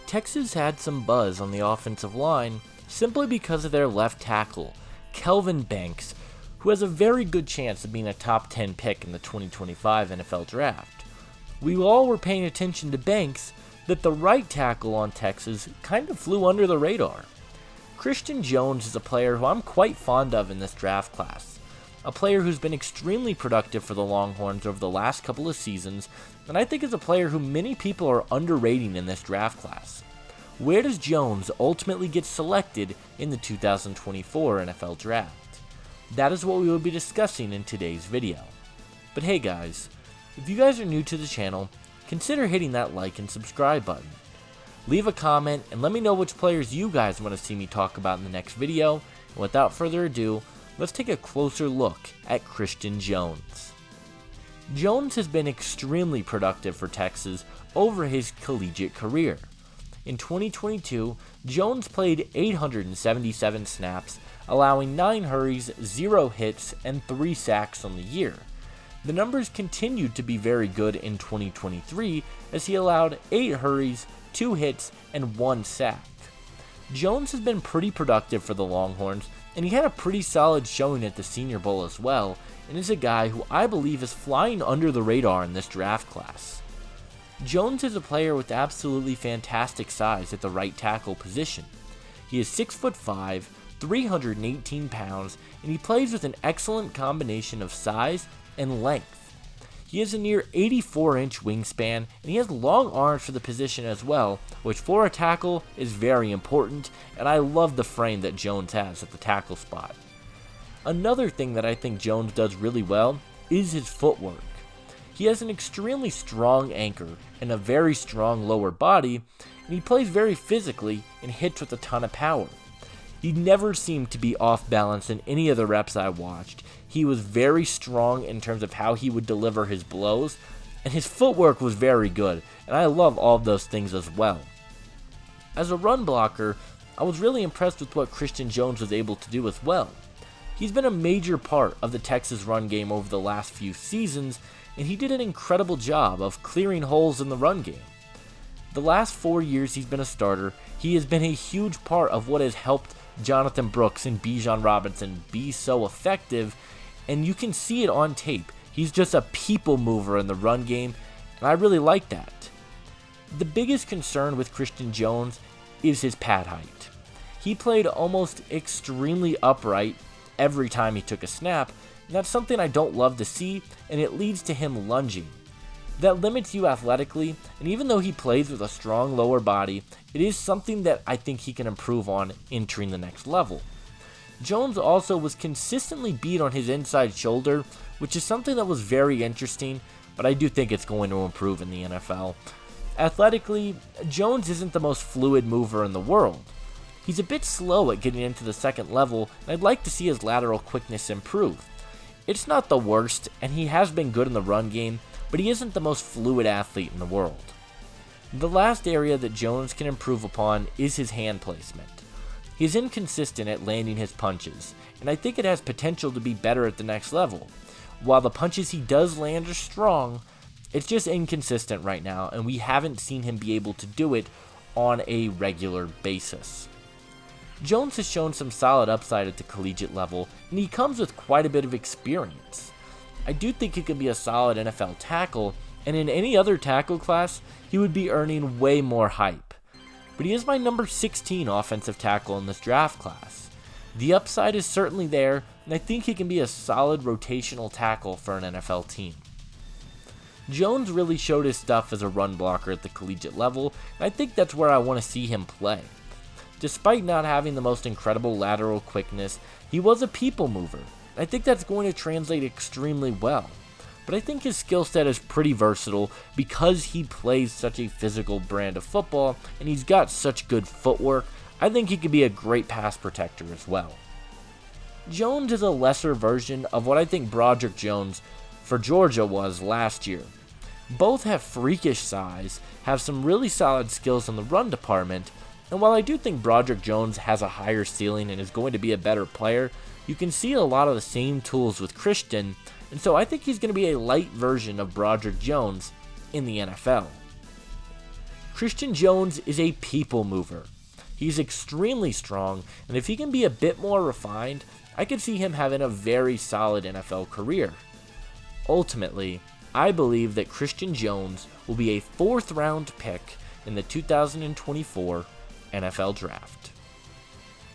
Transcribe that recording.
Texas had some buzz on the offensive line simply because of their left tackle, Kelvin Banks, who has a very good chance of being a top 10 pick in the 2025 NFL Draft. We all were paying attention to Banks, that the right tackle on Texas kind of flew under the radar. Christian Jones is a player who I'm quite fond of in this draft class, a player who's been extremely productive for the Longhorns over the last couple of seasons, and I think is a player who many people are underrating in this draft class. Where does Jones ultimately get selected in the 2024 NFL Draft? That is what we will be discussing in today's video. But hey guys, if you guys are new to the channel, consider hitting that like and subscribe button. Leave a comment and let me know which players you guys want to see me talk about in the next video. And without further ado, let's take a closer look at Christian Jones. Jones has been extremely productive for Texas over his collegiate career. In 2022, Jones played 877 snaps, allowing 9 hurries, 0 hits, and 3 sacks on the year. The numbers continued to be very good in 2023 as he allowed 8 hurries, 2 hits, and 1 sack. Jones has been pretty productive for the Longhorns, and he had a pretty solid showing at the Senior Bowl as well, and is a guy who I believe is flying under the radar in this draft class. Jones is a player with absolutely fantastic size at the right tackle position. He is 6'5", 318 pounds, and he plays with an excellent combination of size and length. He has a near 84-inch wingspan, and he has long arms for the position as well, which for a tackle is very important, and I love the frame that Jones has at the tackle spot. Another thing that I think Jones does really well is his footwork. He has an extremely strong anchor and a very strong lower body, and he plays very physically and hits with a ton of power. He never seemed to be off balance in any of the reps I watched. He was very strong in terms of how he would deliver his blows, and his footwork was very good, and I love all of those things as well. As a run blocker, I was really impressed with what Christian Jones was able to do as well. He's been a major part of the Texas run game over the last few seasons, and he did an incredible job of clearing holes in the run game. The last 4 years he's been a starter, he has been a huge part of what has helped Jonathan Brooks and Bijan Robinson be so effective, and you can see it on tape. He's just a people mover in the run game, and I really like that. The biggest concern with Christian Jones is his pad height. He played almost extremely upright every time he took a snap, and that's something I don't love to see, and it leads to him lunging. That limits you athletically, and even though he plays with a strong lower body, it is something that I think he can improve on entering the next level. Jones also was consistently beat on his inside shoulder, which is something that was very interesting, but I do think it's going to improve in the NFL. Athletically, Jones isn't the most fluid mover in the world. He's a bit slow at getting into the second level, and I'd like to see his lateral quickness improve. It's not the worst, and he has been good in the run game, but he isn't the most fluid athlete in the world. The last area that Jones can improve upon is his hand placement. He's inconsistent at landing his punches, and I think it has potential to be better at the next level. While the punches he does land are strong, it's just inconsistent right now, and we haven't seen him be able to do it on a regular basis. Jones has shown some solid upside at the collegiate level, and he comes with quite a bit of experience. I do think he could be a solid NFL tackle, and in any other tackle class, he would be earning way more hype. But he is my number 16 offensive tackle in this draft class. The upside is certainly there, and I think he can be a solid rotational tackle for an NFL team. Jones really showed his stuff as a run blocker at the collegiate level, and I think that's where I want to see him play. Despite not having the most incredible lateral quickness, he was a people mover. I think that's going to translate extremely well. But I think his skill set is pretty versatile because he plays such a physical brand of football and he's got such good footwork. I think he could be a great pass protector as well. Jones is a lesser version of what I think Broderick Jones for Georgia was last year. Both have freakish size, have some really solid skills in the run department, and while I do think Broderick Jones has a higher ceiling and is going to be a better player, you can see a lot of the same tools with Christian, and so I think he's going to be a light version of Broderick Jones in the NFL. Christian Jones is a people mover. He's extremely strong, and if he can be a bit more refined, I could see him having a very solid NFL career. Ultimately, I believe that Christian Jones will be a 4th round pick in the 2024 NFL Draft.